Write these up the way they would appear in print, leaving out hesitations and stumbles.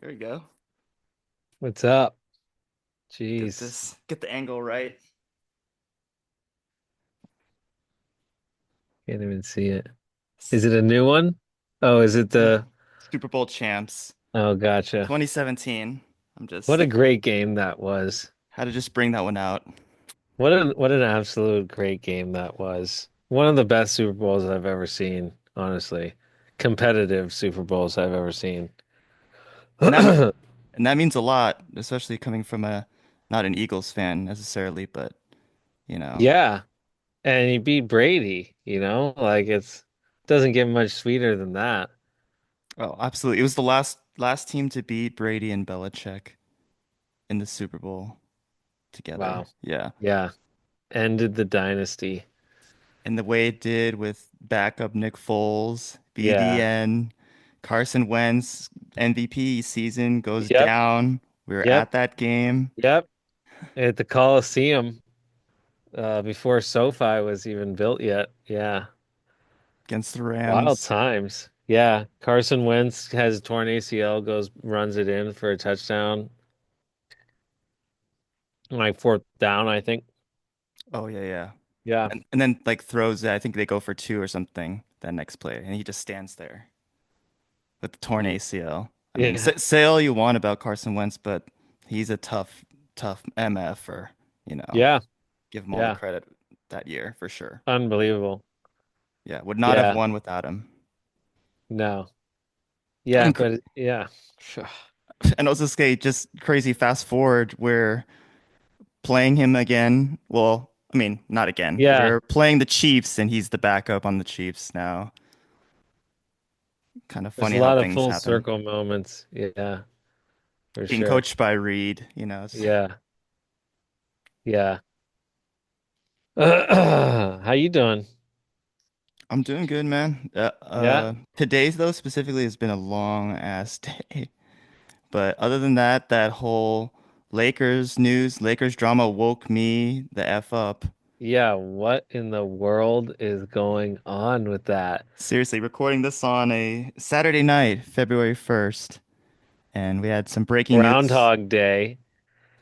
There we go. What's up? Get Jeez. this, get the angle right. Can't even see it. Is it a new one? Oh, is it Yeah. the Super Bowl champs, Oh, gotcha. 2017. I'm What a just great game that was. had to just bring that one out. What an absolute great game that was. One of the best Super Bowls I've ever seen, honestly. Competitive Super Bowls I've ever seen. And that me- and that means a lot, especially coming from a not an Eagles fan necessarily, but you know. Yeah. And he beat Brady, Like it's doesn't get much sweeter than that. Oh, absolutely. It was the last team to beat Brady and Belichick in the Super Bowl together. Wow. Yeah. Yeah. Ended the dynasty. And the way it did with backup Nick Foles, Yeah. BDN, Carson Wentz, MVP season goes Yep. down. We were Yep. at that game Yep. At the Coliseum. Before SoFi was even built yet. Yeah. against the Wild Rams. times. Yeah. Carson Wentz has a torn ACL, runs it in for a touchdown. Like fourth down, I think. Oh yeah, yeah. Yeah. And then like throws it. I think they go for two or something that next play, and he just stands there with the torn ACL. I mean, Yeah. say all you want about Carson Wentz, but he's a tough MF, or Yeah. give him all the Yeah. credit that year for sure. Unbelievable. Yeah, would not have Yeah. won without him. No. Yeah, And but yeah. and also skate just crazy fast forward where playing him again. Well, I mean, not again. Yeah. We're playing the Chiefs and he's the backup on the Chiefs now. Kind of There's a funny how lot of things full happen. circle moments. Yeah, for Being sure. coached by Reed, Yeah. Yeah. How you doing? I'm doing good, man. Yeah. Today's though specifically has been a long ass day. But other than that, that whole Lakers news, Lakers drama woke me the F up. Yeah, what in the world is going on with that? Seriously, recording this on a Saturday night, February 1st, and we had some breaking news. Groundhog Day,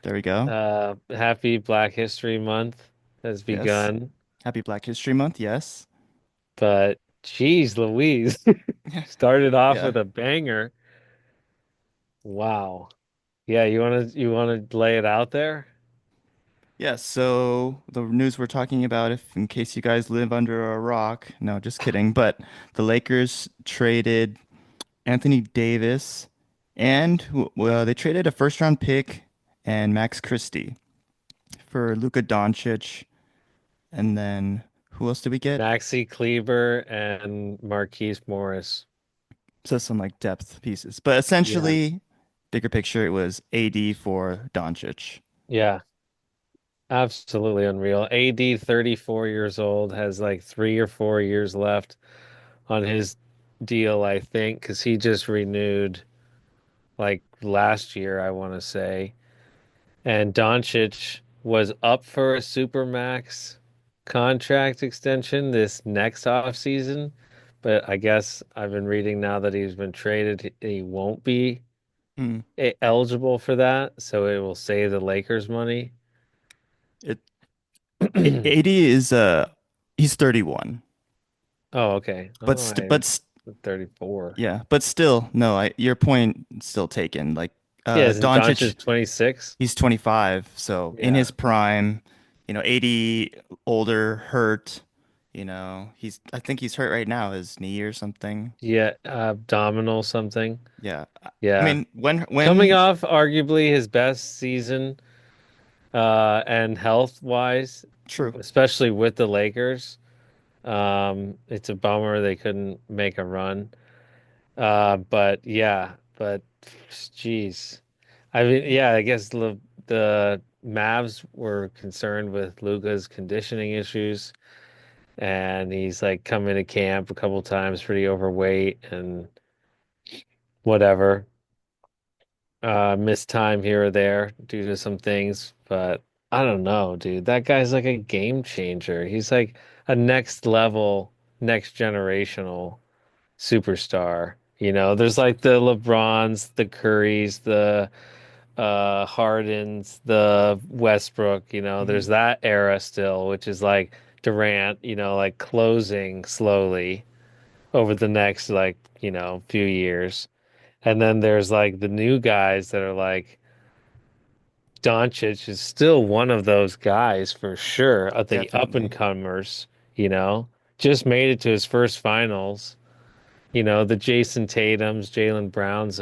There we go. happy Black History Month has Yes. begun, Happy Black History Month. Yes. but geez Louise, started off Yeah. with a banger. Wow. Yeah, you wanna lay it out there? Yeah. So the news we're talking about, if in case you guys live under a rock, no, just kidding. But the Lakers traded Anthony Davis, and well, they traded a first round pick and Max Christie for Luka Doncic, and then who else did we get? Maxi Kleber and Marquise Morris. So some like depth pieces, but Yeah. essentially, bigger picture, it was AD for Doncic. Yeah, absolutely unreal. AD 34 years old, has like 3 or 4 years left on his deal, I think, because he just renewed like last year, I want to say. And Doncic was up for a supermax contract extension this next offseason, but I guess I've been reading now that he's been traded. He won't be Hmm. eligible for that, so it will save the Lakers money. It AD is he's 31. Oh, okay. But Oh, st I but st 34. yeah, but still, no, your point still taken. Like Yeah, isn't Doncic, Doncic 26? he's 25, so in Yeah. his prime, 80 older, hurt, I think he's hurt right now, his knee or something. Yeah, abdominal something. Yeah. I Yeah. mean, when Coming off arguably his best season, and health wise, true. especially with the Lakers. It's a bummer they couldn't make a run. But yeah, but geez. I mean, yeah, I guess the Mavs were concerned with Luka's conditioning issues, and he's like come into camp a couple times pretty overweight and whatever. Missed time here or there due to some things, but I don't know, dude. That guy's like a game changer. He's like a next level, next generational superstar. There's like the LeBrons, the Currys, the Hardens, the Westbrook, Hmm. there's that era still, which is like Durant, like closing slowly over the next like, few years. And then there's like the new guys that are like Doncic is still one of those guys for sure, of the up and Definitely. comers, just made it to his first finals, the Jason Tatums, Jalen Browns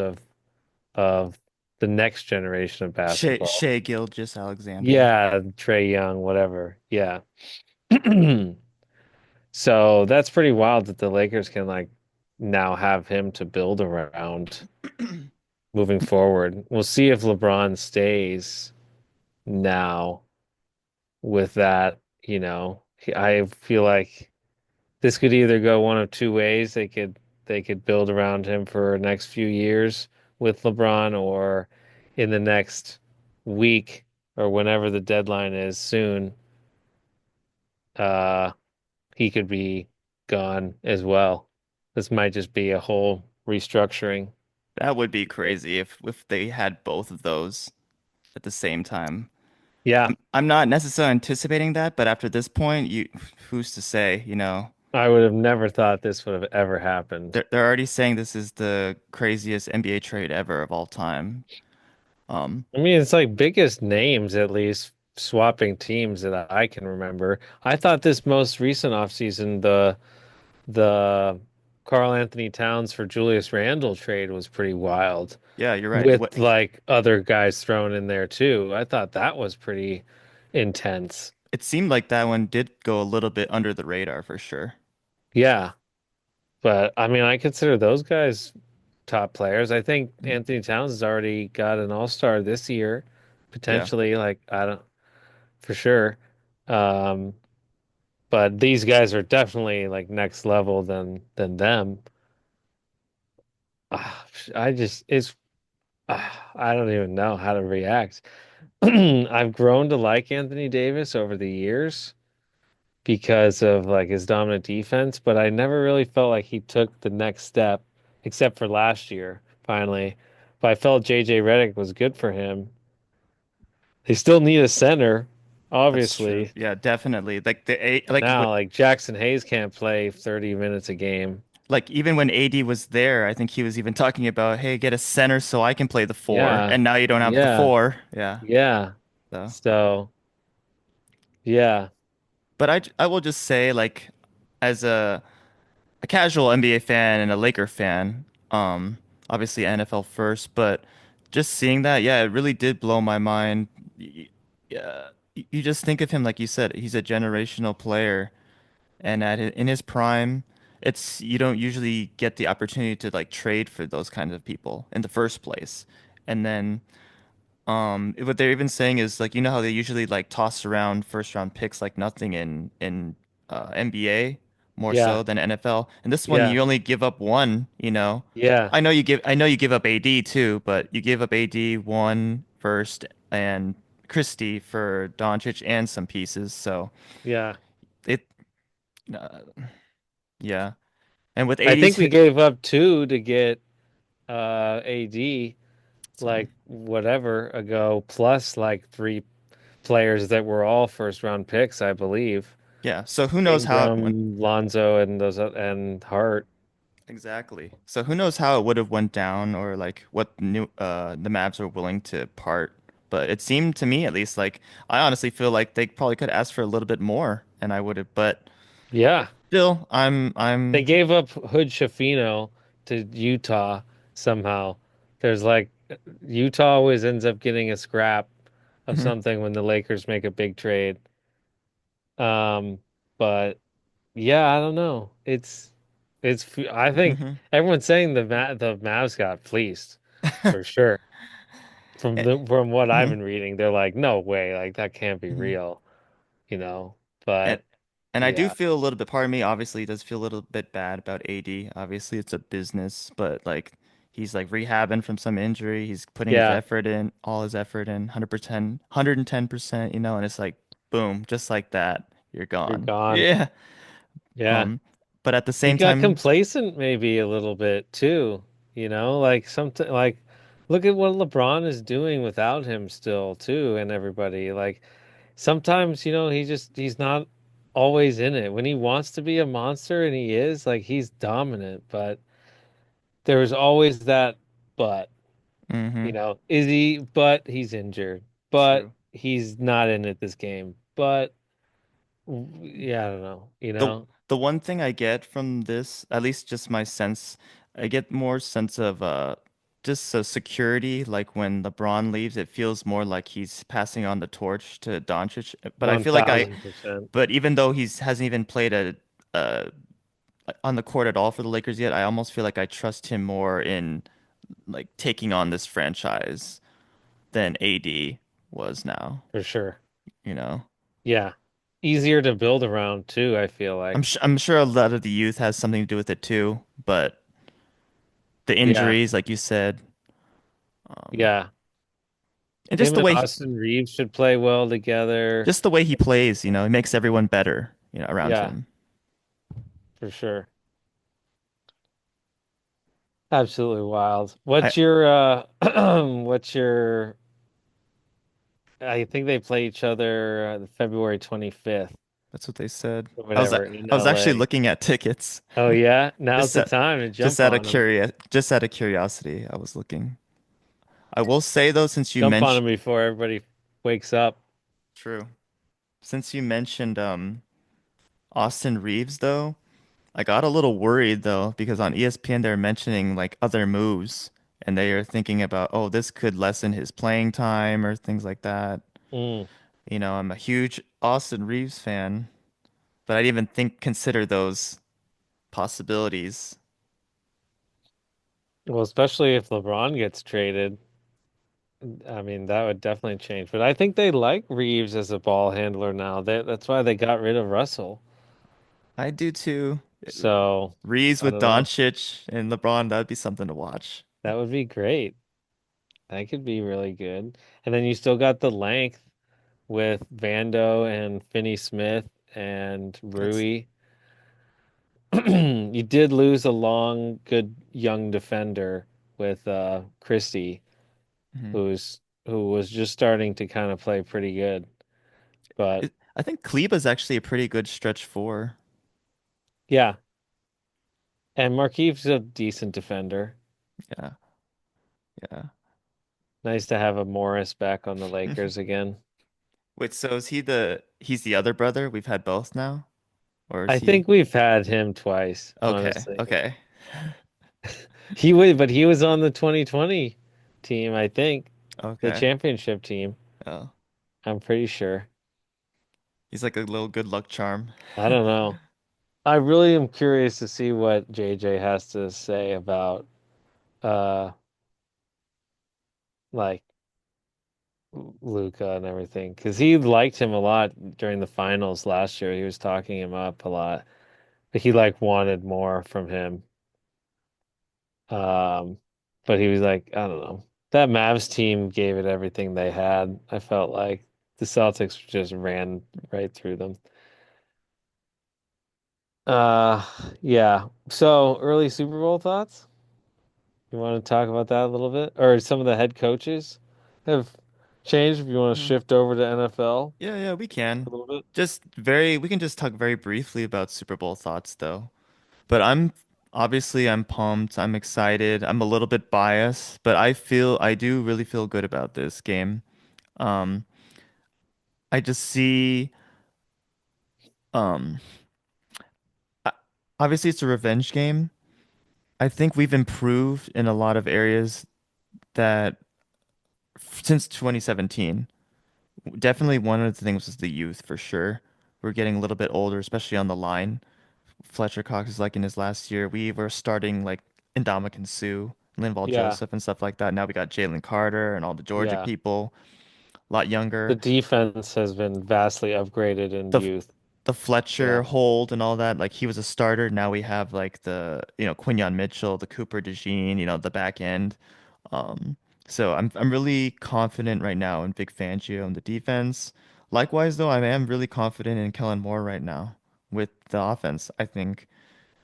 of the next generation of basketball. Shea Gilgeous Alexander. Yeah, Trey Young, whatever. Yeah. So that's pretty wild that the Lakers can like now have him to build around moving forward. We'll see if LeBron stays now with that, I feel like this could either go one of two ways. They could build around him for the next few years with LeBron, or in the next week or whenever the deadline is soon, uh he could be gone as well. This might just be a whole restructuring. That would be crazy if they had both of those at the same time. Yeah, I'm not necessarily anticipating that, but after this point, who's to say, you know? I would have never thought this would have ever happened. They're already saying this is the craziest NBA trade ever of all time. Um, I mean, it's like biggest names at least swapping teams that I can remember. I thought this most recent offseason, the Karl Anthony Towns for Julius Randle trade was pretty wild, yeah, you're right. with like other guys thrown in there too. I thought that was pretty intense. It seemed like that one did go a little bit under the radar for sure. Yeah, but I mean, I consider those guys top players. I think Mhm. Anthony Towns has already got an all-star this year, Yeah, potentially. Like, I don't for sure. Um, but these guys are definitely like next level than them. I just I don't even know how to react. I've grown to like Anthony Davis over the years because of like his dominant defense, but I never really felt like he took the next step, except for last year, finally. But I felt JJ Redick was good for him. They still need a center, that's true. obviously. Yeah, definitely. Like And now like Jackson Hayes can't play 30 minutes a game. like even when AD was there, I think he was even talking about, hey, get a center so I can play the four. Yeah. And now you don't have the Yeah. four. Yeah. Yeah. So, So, yeah. but I will just say like as a casual NBA fan and a Laker fan, obviously NFL first, but just seeing that, yeah, it really did blow my mind. Yeah, you just think of him like you said, he's a generational player, and in his prime, it's you don't usually get the opportunity to like trade for those kinds of people in the first place, and then what they're even saying is like you know how they usually like toss around first round picks like nothing in NBA more Yeah. so than NFL. And this one Yeah. you only give up one, you know. Yeah. I know you give up AD too, but you give up AD one first and Christie for Doncic and some pieces. So Yeah. it uh, yeah. And with I AD's think we hit, gave up two to get AD so like whatever ago, plus like three players that were all first round picks, I believe. yeah. So who knows how it went. Ingram, Lonzo, and those and Hart. Exactly. So who knows how it would have went down or like what new the Mavs are willing to part. But it seemed to me at least like I honestly feel like they probably could ask for a little bit more and I would have but Yeah. still They I'm gave up Hood Schifino to Utah somehow. There's like Utah always ends up getting a scrap of mhm, something when the Lakers make a big trade. Um, but yeah, I don't know. I think mhm. everyone's saying the Mavs got fleeced for sure. Eh, From what I've mhm. been reading, they're like, no way, like that can't be Mhm. real, you know. And But and I do yeah, feel a little bit, part of me obviously does feel a little bit bad about AD. Obviously it's a business, but like he's like rehabbing from some injury. He's putting his yeah, effort in, all his effort in, 100%, 110%, you know, and it's like boom, just like that, you're you're gone. gone. Yeah. Yeah. Um, but at the He same got time, complacent maybe a little bit too, like something like look at what LeBron is doing without him still too and everybody. Like sometimes, he's not always in it. When he wants to be a monster and he is, like he's dominant, but there's always that but, hmm is he but he's injured. But true. he's not in it this game. But yeah, I don't know, The the one thing I get from this, at least just my sense, I get more sense of just a security. Like when LeBron leaves, it feels more like he's passing on the torch to Doncic. But I feel like 1000%. but even though he's hasn't even played uh on the court at all for the Lakers yet, I almost feel like I trust him more in like taking on this franchise than AD was now, For sure. you know. Yeah. Easier to build around too, I feel like. I'm sure a lot of the youth has something to do with it too, but the Yeah. injuries, like you said, um, Yeah. and Him and Austin Reeves should play well together. just the way he plays, it makes everyone better, around Yeah, him. for sure. Absolutely wild. I What's your what's your I think they play each other February 25th That's what they said. or I was whatever in I was actually LA. looking at tickets. Oh yeah, now's Just the at, time to jump on them. just out of curiosity, I was looking. I will say though, since you Jump on mentioned them before everybody wakes up. true, since you mentioned Austin Reeves though, I got a little worried though because on ESPN they're mentioning like other moves and they are thinking about, oh, this could lessen his playing time or things like that. Mm. I'm a huge Austin Reeves fan, but I didn't even consider those possibilities. Well, especially if LeBron gets traded. I mean, that would definitely change. But I think they like Reeves as a ball handler now. That's why they got rid of Russell. I do too. So Reeves I with don't know. Doncic and LeBron, that'd be something to watch. That would be great. That could be really good. And then you still got the length with Vando and Finney Smith and That's Rui. You did lose a long, good young defender with Christie, mhm. who was just starting to kind of play pretty good. But I think Kleba's actually a pretty good stretch four. yeah, and Markieff's a decent defender. Yeah, yeah. Nice to have a Morris back on the Lakers again. Wait, so he's the other brother? We've had both now? Or is I he? think we've had him twice, Okay, honestly. okay, But he was on the 2020 team, I think, the okay. championship team. Oh, I'm pretty sure. he's like a little good luck charm. I don't know. I really am curious to see what JJ has to say about uh like Luca and everything because he liked him a lot during the finals last year. He was talking him up a lot, but he like wanted more from him. Um, but he was like, I don't know. That Mavs team gave it everything they had. I felt like the Celtics just ran right through them. Uh, yeah. So early Super Bowl thoughts? You want to talk about that a little bit? Or some of the head coaches have changed if you want to Mhm. shift over to NFL Yeah, yeah, we can. a little bit. We can just talk very briefly about Super Bowl thoughts though. But I'm pumped. I'm excited. I'm a little bit biased, but I do really feel good about this game. Um, I just see, um, I- obviously it's a revenge game. I think we've improved in a lot of areas that since 2017. Definitely one of the things was the youth for sure. We're getting a little bit older, especially on the line. Fletcher Cox is like in his last year. We were starting like Ndamukong Suh, Linval Yeah, Joseph, and stuff like that. Now we got Jalen Carter and all the Georgia yeah. people, a lot The younger. defense has been vastly upgraded in The youth. the Yeah, Fletcher hold and all that, like he was a starter. Now we have like Quinyon Mitchell, the Cooper DeJean, the back end. Um, so I'm really confident right now in Vic Fangio and the defense. Likewise, though, I am really confident in Kellen Moore right now with the offense. I think.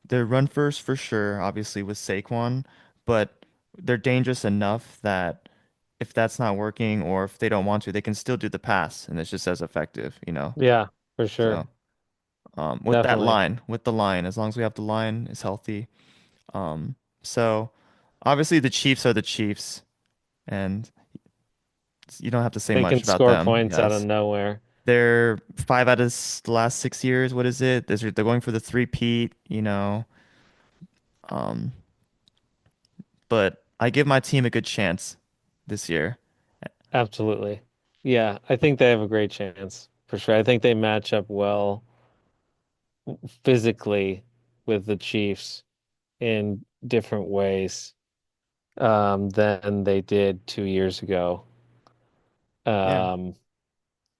They're run first for sure, obviously with Saquon, but they're dangerous enough that if that's not working or if they don't want to, they can still do the pass and it's just as effective, you know. Yeah, for sure. So, with that Definitely. line, with the line, as long as we have the line is healthy. Um, so obviously the Chiefs are the Chiefs, and you don't have to say They much can about score them. points out of Yes. nowhere. They're five out of the last 6 years. What is it? They're going for the three-peat, you know. Um, but I give my team a good chance this year. Absolutely. Yeah, I think they have a great chance for sure. I think they match up well physically with the Chiefs in different ways than they did 2 years ago. Yeah, Um,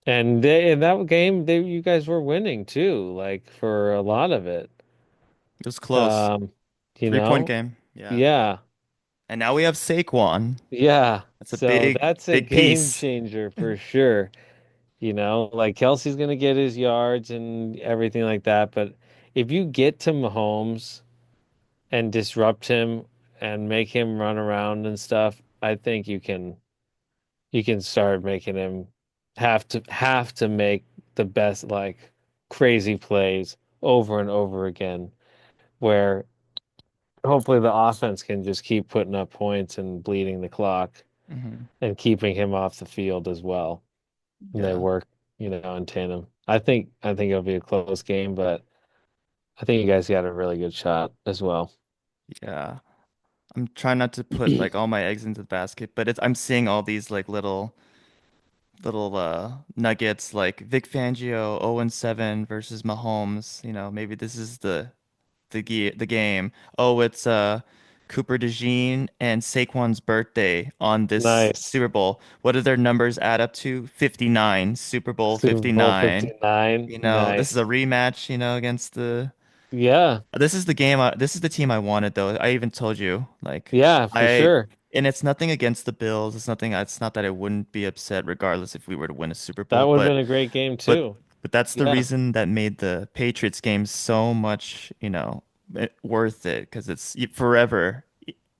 and they in that game, they you guys were winning too, like for a lot of it. it was close. Um, you 3-point know? game. Yeah. Yeah. And now we have Saquon. Yeah. That's a So big, that's a big game piece. changer for sure. Like Kelsey's gonna get his yards and everything like that. But if you get to Mahomes and disrupt him and make him run around and stuff, I think you can start making him have to make the best like crazy plays over and over again, where hopefully the offense can just keep putting up points and bleeding the clock Hmm. and keeping him off the field as well. And they Yeah. work, in tandem. I think it'll be a close game, but I think you guys got a really good shot as well. Yeah. I'm trying not to put like all my eggs into the basket, but I'm seeing all these like little nuggets like Vic Fangio 0-7 versus Mahomes. Maybe this is the game. Oh, it's Cooper DeJean and Saquon's birthday on this Nice. Super Bowl. What do their numbers add up to? 59, Super Bowl Super Bowl 59. 59. This is a Nice. rematch, against the Yeah. this is the game. This is the team I wanted, though. I even told you, like, Yeah, for I, sure. and it's nothing against the Bills. It's nothing. It's not that I wouldn't be upset, regardless if we were to win a Super That Bowl. would have But, been a great game but, too. but that's the Yeah. reason that made the Patriots game so much, worth it because it's forever.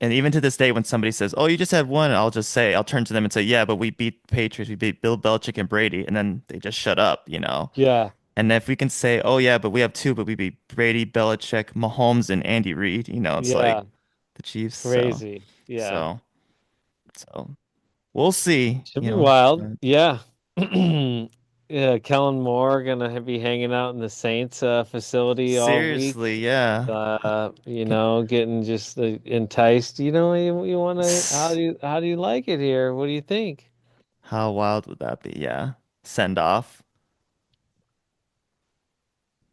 And even to this day, when somebody says, "Oh, you just had one," I'll turn to them and say, "Yeah, but we beat the Patriots. We beat Bill Belichick and Brady," and then they just shut up. Yeah. And if we can say, oh yeah, but we have two, but we beat Brady, Belichick, Mahomes, and Andy Reid, it's like Yeah. the Chiefs. So, Crazy. Yeah. so, so we'll see. Should be wild. Yeah. Yeah, Kellen Moore gonna be hanging out in the Saints facility all week. Seriously, yeah. Getting just enticed. You want to. How S- do you like it here? What do you think? How wild would that be? Yeah. Send off.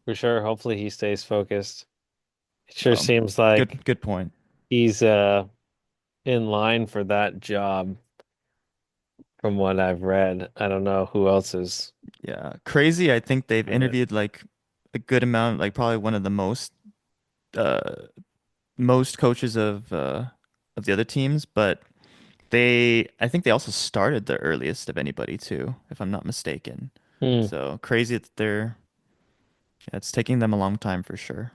For sure. Hopefully he stays focused. It sure Um, seems like good point. he's in line for that job from what I've read. I don't know who else is Yeah. Crazy. I think they've in it. interviewed like a good amount, like probably one of the uh most coaches of the other teams, but I think they also started the earliest of anybody too, if I'm not mistaken. Hmm. So crazy that yeah, it's taking them a long time for sure.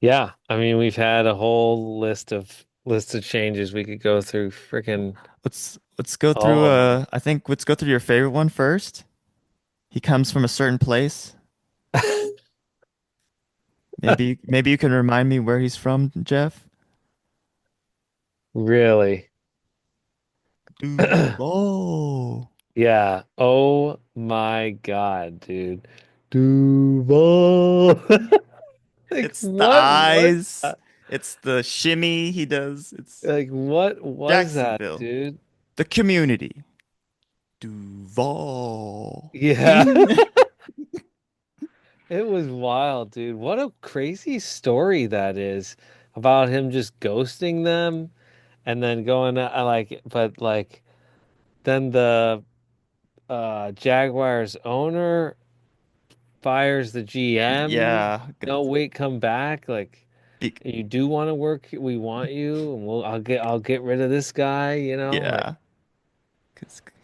Yeah, I mean we've had a whole list of changes we could go through freaking Let's go through all of them. I think let's go through your favorite one first. He comes from a certain place. Maybe you can remind me where he's from, Jeff? Really? Duval. Yeah. Oh my God, dude. Duval. Like It's the what was eyes. that? It's the shimmy he does. It's Like what was that, Jacksonville. dude? The community. Duval. Yeah. It was wild, dude. What a crazy story that is about him just ghosting them and then going but like then the Jaguars owner fires the GM. Yeah, No, wait, come back. Like be- you do want to work, we want you, and I'll get rid of this guy, like yeah,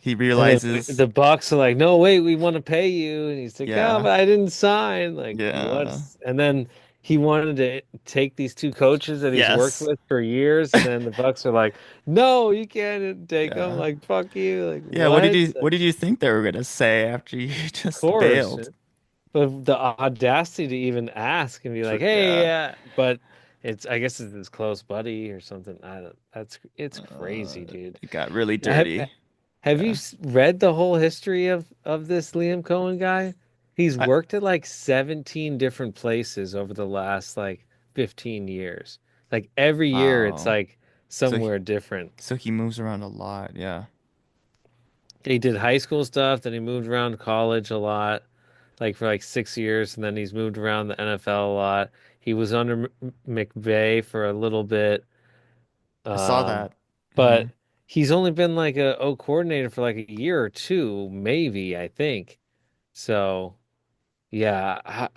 he And then realizes, the Bucks are like, "No, wait, we want to pay you." And he's like, "Oh, yeah, but I didn't sign." Like, yeah, what's? And then he wanted to take these two coaches that he's worked yes, with for years, and then the Bucks are like, "No, you can't take them." yeah. Like, fuck you. Like, Yeah, what? what did you think they were gonna say after you Of just course. bailed? But the audacity to even ask and be like, "Hey, Yeah. but it's I guess it's his close buddy or something." I don't. It's Uh, crazy, dude. it got really Have dirty. Have you Yeah. read the whole history of this Liam Cohen guy? He's I worked at like 17 different places over the last like 15 years. Like every year it's wow. like So somewhere different. he moves around a lot. Yeah. He did high school stuff, then he moved around college a lot, like for like 6 years, and then he's moved around the NFL a lot. He was under McVay for a little bit. I saw Um, that. Hmm. but he's only been like a O coordinator for like a year or two, maybe, I think. So, yeah,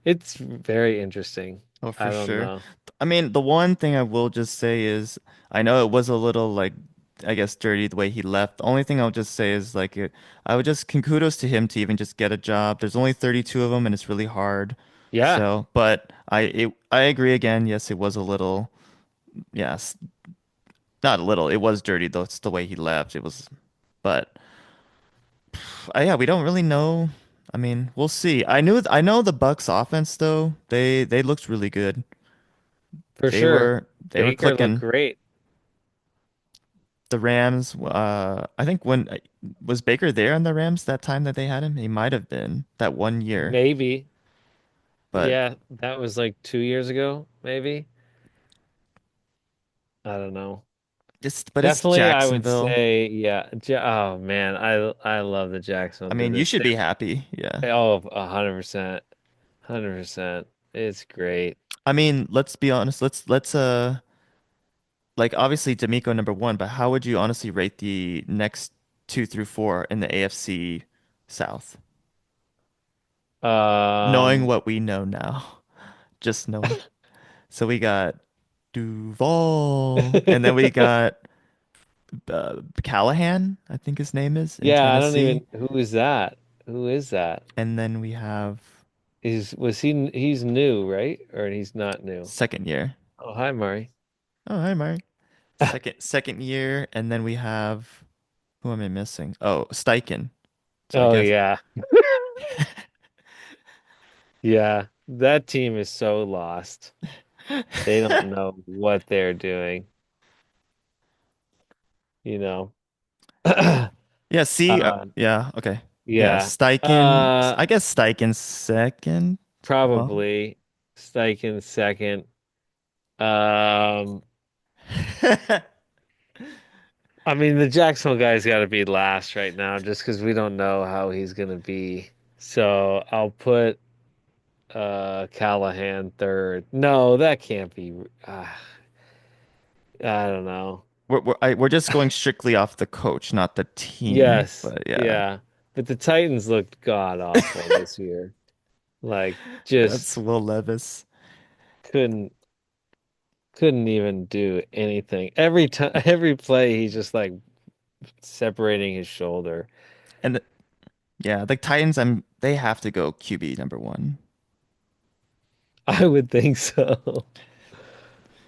it's very interesting. Oh, I for don't sure. know. I mean, the one thing I will just say is I know it was a little like I guess dirty the way he left. The only thing I'll just say is like I would just kudos to him to even just get a job. There's only 32 of them and it's really hard. Yeah, So, but I agree again. Yes, it was a little yes, not a little. It was dirty though. It's the way he left. It was but yeah, we don't really know. I mean, we'll see. I know the Bucks offense though. They looked really good. for sure. They were Baker looked clicking. great. The Rams, I think when was Baker there on the Rams that time that they had him? He might have been that one year, Maybe. but Yeah, that was like 2 years ago, maybe. I don't know. it's Definitely, I would Jacksonville. say, yeah. Oh man, I love the I Jacksonville mean, you division. should be happy. Yeah. Oh, 100%. 100%. It's great. I mean, let's be honest. Let's like obviously D'Amico number one, but how would you honestly rate the next two through four in the AFC South? Knowing Um, what we know now, just knowing. So we got Duval, and then we got Callahan, I think his name is in yeah, I don't Tennessee. even, who is that? Who is that? And then we have He's new, right? Or he's not new? second year. Oh, hi, Mari. Oh, hi, Mark. Second year, and then we have who am I missing? Oh, Steichen. So I Oh guess yeah. Yeah, that team is so lost. They don't know what they're doing, you know. yeah. See, Uh, yeah, okay, yeah. yeah. Steichen. I guess Steichen's second. Well, Probably Steichen second. Um, I mean, the Jacksonville guy's got to be last right now just because we don't know how he's gonna be. So I'll put Callahan third. No, that can't be. I don't know. we're just going strictly off the coach, not the team. Yes, But yeah, yeah. But the Titans looked god awful this year. Like that's just Will Levis. couldn't couldn't even do anything. Every time every play he's just like separating his shoulder. And yeah, the Titans. They have to go QB number one. I would think so.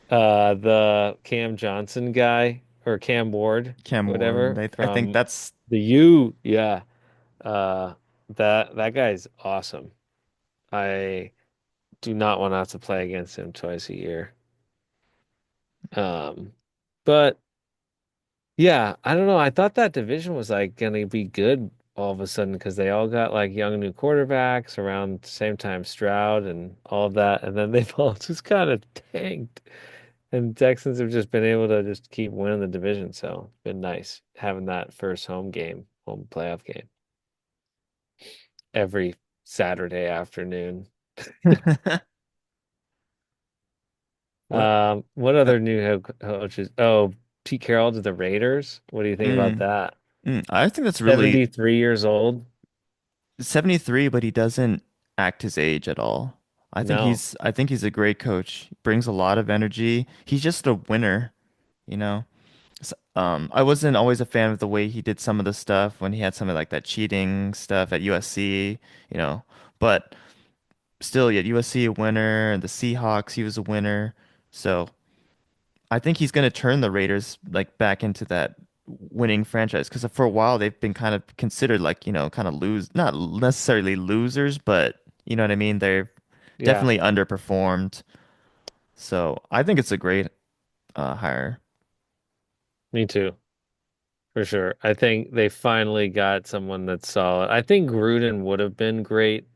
The Cam Johnson guy or Cam Ward, Cam Ward. whatever, I think from that's the U. Yeah. Uh that guy's awesome. I do not want to have to play against him twice a year. Um, but yeah, I don't know. I thought that division was like gonna be good all of a sudden because they all got like young new quarterbacks around the same time Stroud and all of that, and then they've all just kind of tanked. And Texans have just been able to just keep winning the division, so it's been nice having that first home playoff game every Saturday afternoon. what? What Uh, other new head coaches? Oh, Pete Carroll to the Raiders. What do you think about mm, that? I think that's really 73 years old? 73, but he doesn't act his age at all. No. I think he's a great coach. Brings a lot of energy. He's just a winner, you know. I wasn't always a fan of the way he did some of the stuff when he had some of like that cheating stuff at USC, you know. But still, yeah, USC a winner, and the Seahawks, he was a winner. So I think he's going to turn the Raiders like back into that winning franchise because for a while they've been kind of considered like, kind of not necessarily losers, but you know what I mean? They're Yeah, definitely underperformed. So I think it's a great hire. me too, for sure. I think they finally got someone that's solid. I think Gruden would have been great.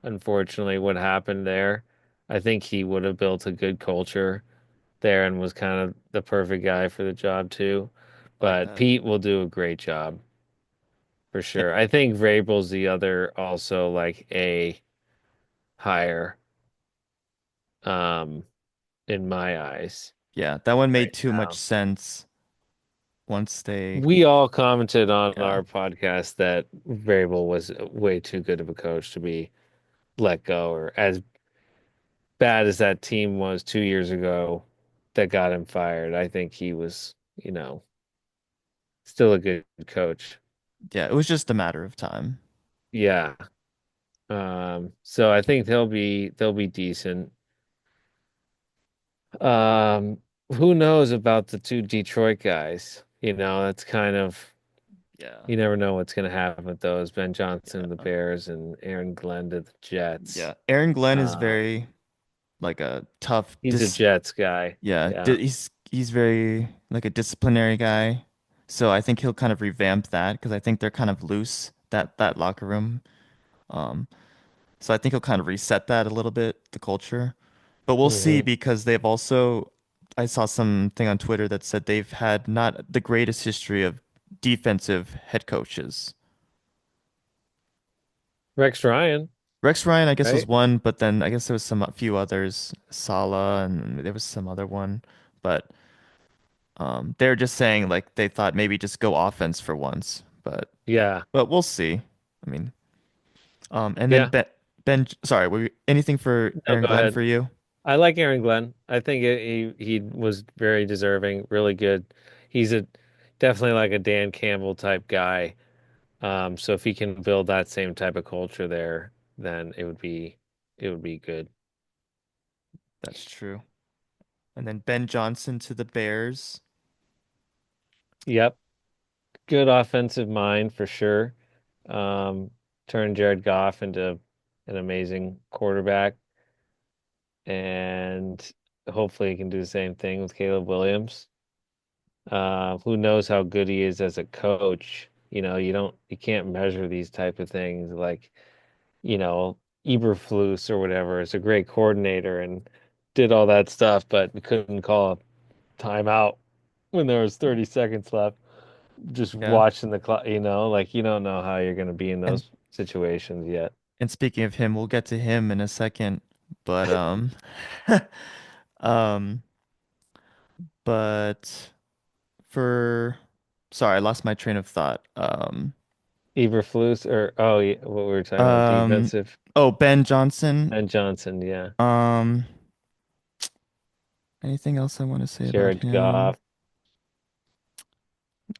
Unfortunately, what happened there, I think he would have built a good culture there and was kind of the perfect guy for the job too. Like But that. Pete will do a great job for Eh, sure. I think Vrabel's the other also like a hire, um, in my eyes Yeah, that one made right too much now. sense once they, We all commented on yeah, our podcast that Vrabel was way too good of a coach to be let go, or as bad as that team was 2 years ago that got him fired. I think he was, still a good coach. yeah, it was just a matter of time. Yeah. So I think they'll be decent. Um, who knows about the two Detroit guys? That's kind of Yeah, you never know what's going to happen with those. Ben Johnson, the yeah, Bears, and Aaron Glenn to the Jets. yeah. Aaron Glenn is Uh, very like a tough he's a Jets guy. yeah, Yeah. he's very like a disciplinary guy. So I think he'll kind of revamp that because I think they're kind of loose that locker room. Um, so I think he'll kind of reset that a little bit, the culture. But we'll see hmm because they've also I saw something on Twitter that said they've had not the greatest history of defensive head coaches. Rex Ryan, Rex Ryan, I guess, was right? one, but then I guess there was some a few others, Sala, and there was some other one. But they're just saying like they thought maybe just go offense for once, Yeah. but we'll see. I mean, and then Yeah. sorry, anything for No, Aaron go Glenn ahead. for you? I like Aaron Glenn. I think he was very deserving, really good. He's a definitely like a Dan Campbell type guy. So if he can build that same type of culture there, then it would be good. That's true. And then Ben Johnson to the Bears. Yep. Good offensive mind for sure. Um, Turned Jared Goff into an amazing quarterback, and hopefully he can do the same thing with Caleb Williams. Who knows how good he is as a coach? You can't measure these type of things like, Eberflus or whatever is a great coordinator and did all that stuff, but we couldn't call a timeout when there was 30 seconds left. Just Yeah. watching the clock, like you don't know how you're going to be in And those situations yet. and speaking of him, we'll get to him in a second. But um but for sorry, I lost my train of thought. Eberflus or oh yeah, what we were talking about Um, defensive oh, Ben Johnson. and Johnson, yeah, Um, anything else I want to say about Jared him? Goff,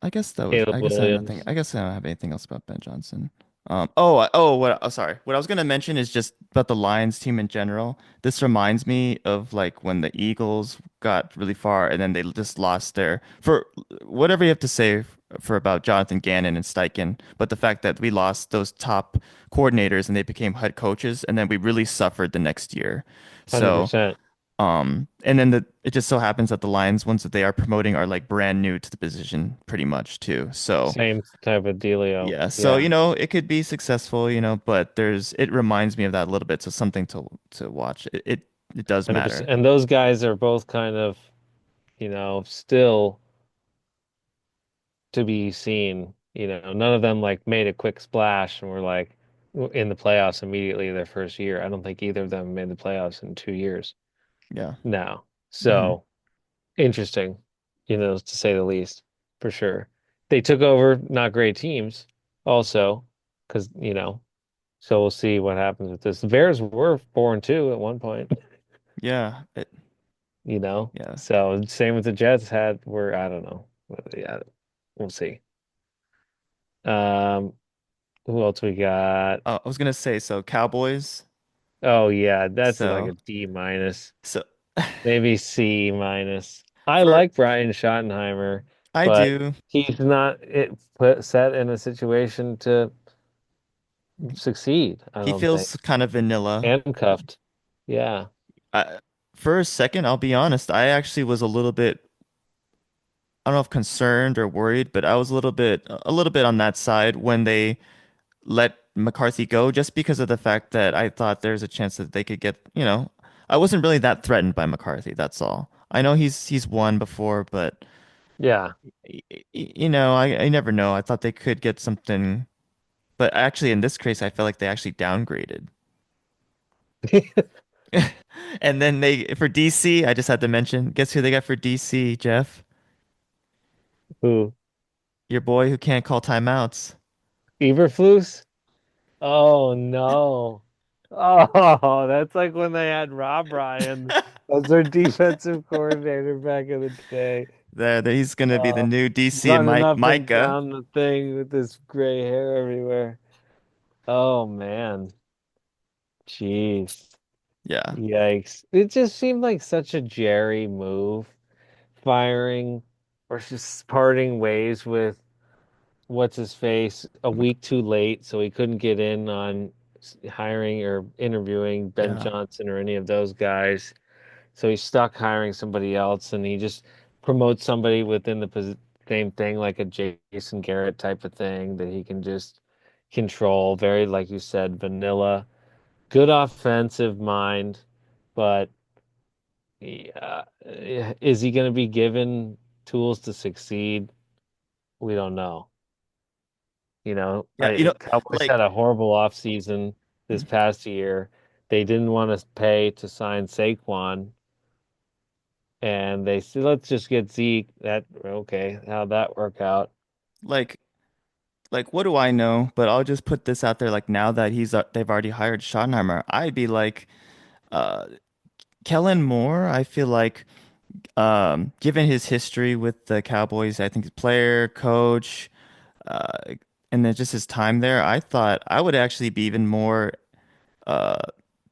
I guess that was. Caleb I guess I have nothing. Williams. I guess I don't have anything else about Ben Johnson. What? Oh, sorry. What I was gonna mention is just about the Lions team in general. This reminds me of like when the Eagles got really far and then they just lost their for whatever you have to say for about Jonathan Gannon and Steichen, but the fact that we lost those top coordinators and they became head coaches, and then we really suffered the next year. So. 100%. And then it just so happens that the Lions ones that they are promoting are like brand new to the position pretty much too. So Same type of dealio. yeah, so Yeah, it could be successful, but it reminds me of that a little bit. So something to watch. It does 100%. matter. And those guys are both kind of, still to be seen. None of them like made a quick splash and were like in the playoffs immediately their first year. I don't think either of them made the playoffs in 2 years Yeah. now. Hmm. So interesting, to say the least, for sure. They took over not great teams also, because, so we'll see what happens with this. The Bears were 4-2 at one point, Yeah. you know. Yeah. So same with the Jets had were I don't know. Yeah, we'll see. Um, who else we got? I was gonna say, so Cowboys. Oh yeah, that's like a So D minus, so maybe C minus. I for like Brian Schottenheimer, I but do. he's not set in a situation to succeed, I He don't think. feels kind of vanilla. Handcuffed. Yeah. I, for a second, I'll be honest, I actually was a little bit, I don't know if concerned or worried, but I was a little bit on that side when they let McCarthy go, just because of the fact that I thought there's a chance that they could get. I wasn't really that threatened by McCarthy, that's all. I know he's won before, but Yeah. I never know. I thought they could get something, but actually in this case, I felt like they actually downgraded. And then they for DC, I just had to mention, guess who they got for DC, Jeff? Who? Your boy who can't call timeouts. Eberflus? Oh no. Oh, that's like when they had Rob Ryan as their defensive coordinator back in the day. He's gonna be the Uh, new DC running up and Micah. down the thing with this gray hair everywhere. Oh man. Jeez. Yeah. Yikes. It just seemed like such a Jerry move, firing or just parting ways with what's his face a week too late, so he couldn't get in on hiring or interviewing Ben Yeah. Johnson or any of those guys. So he's stuck hiring somebody else, and he just promotes somebody within the same thing, like a Jason Garrett type of thing that he can just control. Very, like you said, vanilla, good offensive mind, but yeah, is he going to be given tools to succeed? We don't know. Yeah, Cowboys had like a horrible offseason this past year. They didn't want to pay to sign Saquon, and they said, let's just get Zeke. Okay, how'd that work out? like what do I know? But I'll just put this out there. Like now that they've already hired Schottenheimer, I'd be like, uh, Kellen Moore. I feel like, given his history with the Cowboys, I think player, coach, uh, and then just his time there, I thought I would actually be even more uh,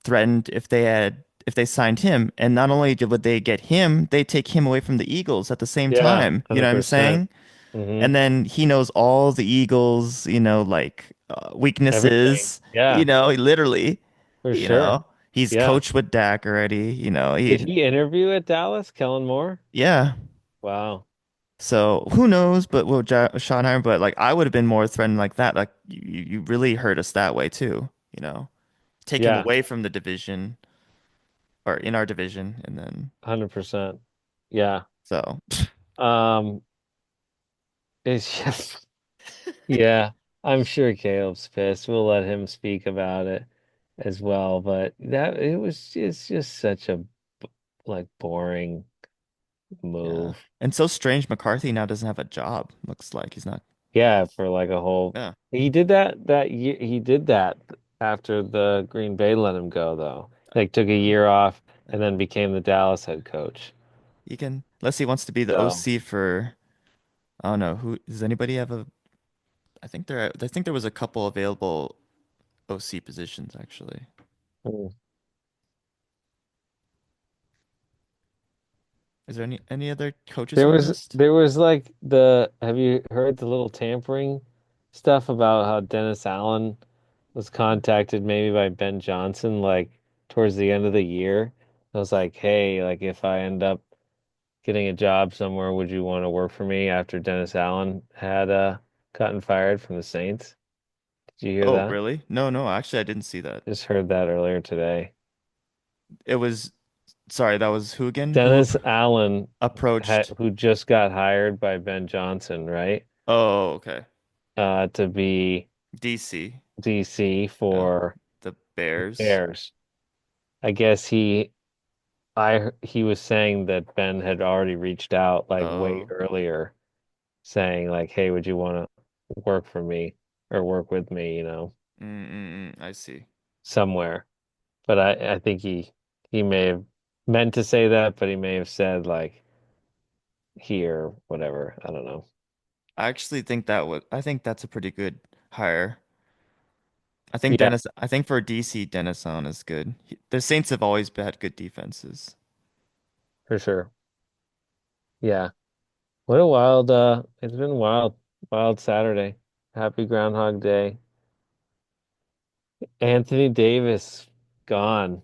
threatened if they signed him. And not only would they get him, they take him away from the Eagles at the same Yeah, time. You know what I'm 100%. saying? Hmm. And then he knows all the Eagles, like Everything. weaknesses. Yeah, Literally. for You sure. know, he's Yeah. coached with Dak already. Did he interview at Dallas, Kellen Moore? Yeah. Wow. So who knows? But with Schottenheimer, but like I would have been more threatened like that. Like you really hurt us that way too. Take him Yeah, away from the division or in our division, and then 100%. Yeah. so Um, it's just, yeah, I'm sure Caleb's pissed. We'll let him speak about it as well, but it's just such a like boring yeah. move. And so strange, McCarthy now doesn't have a job. Looks like he's not. Yeah, for like a whole Yeah, he did that year he did that after the Green Bay let him go though. Like took a year off and then became the Dallas head coach. he can, unless he wants to be the So OC for. I don't know who. Does anybody have a? I think there was a couple available OC positions actually. mm. Is there any other coaches on the list? There was like the have you heard the little tampering stuff about how Dennis Allen was contacted maybe by Ben Johnson like towards the end of the year. I was like, hey, like if I end up getting a job somewhere, would you want to work for me after Dennis Allen had gotten fired from the Saints? Did you hear Oh, that? really? No, no. Actually, I didn't see that. Just heard that earlier today. It was sorry. That was who again? Dennis Allen Approached? who just got hired by Ben Johnson, right? Oh, okay. To be DC. DC Yeah. for The Bears. Bears. I guess he was saying that Ben had already reached out like way Oh. earlier, saying like, "Hey, would you want to work for me or work with me, I see. somewhere?" But I think he may have meant to say that, but he may have said like, here, whatever. I don't know. I actually think I think that's a pretty good hire. Yeah, I think for DC, Dennison is good. The Saints have always had good defenses. for sure. Yeah. What a wild it's been wild, wild Saturday. Happy Groundhog Day. Anthony Davis gone.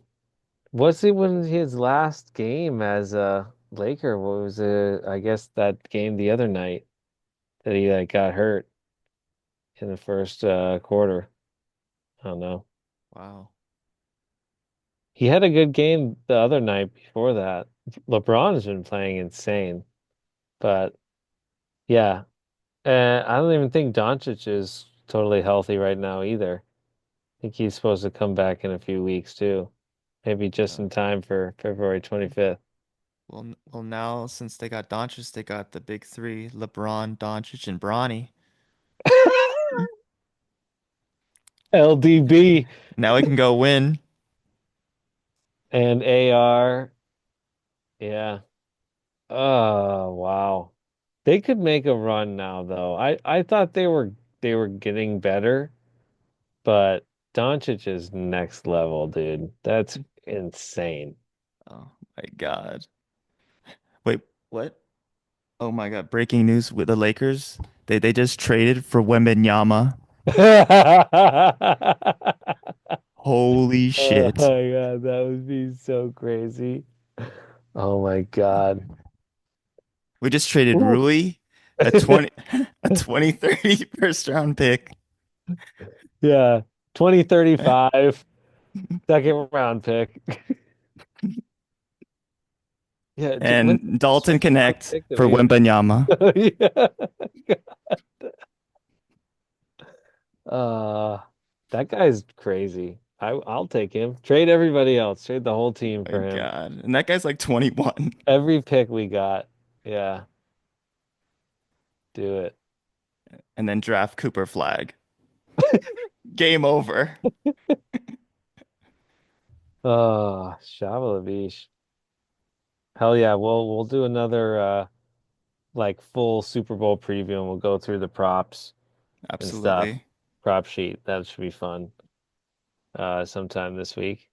What's it when his last game as a Laker? What was it? I guess that game the other night that he like got hurt in the first quarter. I don't know. Wow. He had a good game the other night before that. LeBron's been playing insane, but yeah. I don't even think Doncic is totally healthy right now either. I think he's supposed to come back in a few weeks too. Maybe just Uh, in time for February 25th. well, now since they got Doncic, they got the big three: LeBron, Doncic, and Bronny. LDB Now we can go win. and AR. Yeah. Oh, wow. They could make a run now though. I thought they were getting better, but Doncic is next level, dude. That's insane. Oh my God. Wait, what? Oh my God. Breaking news with the Lakers. They just traded for Wembanyama. Holy Oh shit. my God, that would be so crazy. Oh my God. We just traded Ooh. Rui, a 20 a 2030 first round pick, Yeah. 2035 second round pick. Yeah, when and the Dalton second round Connect pick that for we had. Wembanyama. Yeah. Uh, that guy's crazy. I'll take him. Trade everybody else. Trade the whole team My for him. God. And that guy's like 21. Every pick we got. Yeah, do it. And then draft Cooper Flag. Game over. Shabalabish. Hell yeah, we'll do another like full Super Bowl preview and we'll go through the props and stuff. Absolutely. Prop sheet. That should be fun. Sometime this week.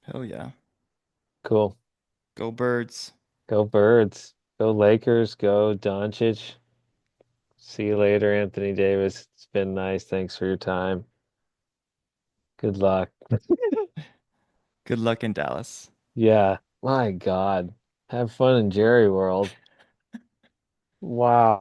Hell yeah. Cool. Go Birds. Go Birds. Go Lakers. Go Doncic. See you later, Anthony Davis. It's been nice. Thanks for your time. Good luck. Good luck in Dallas. Yeah. My God. Have fun in Jerry World. Wow.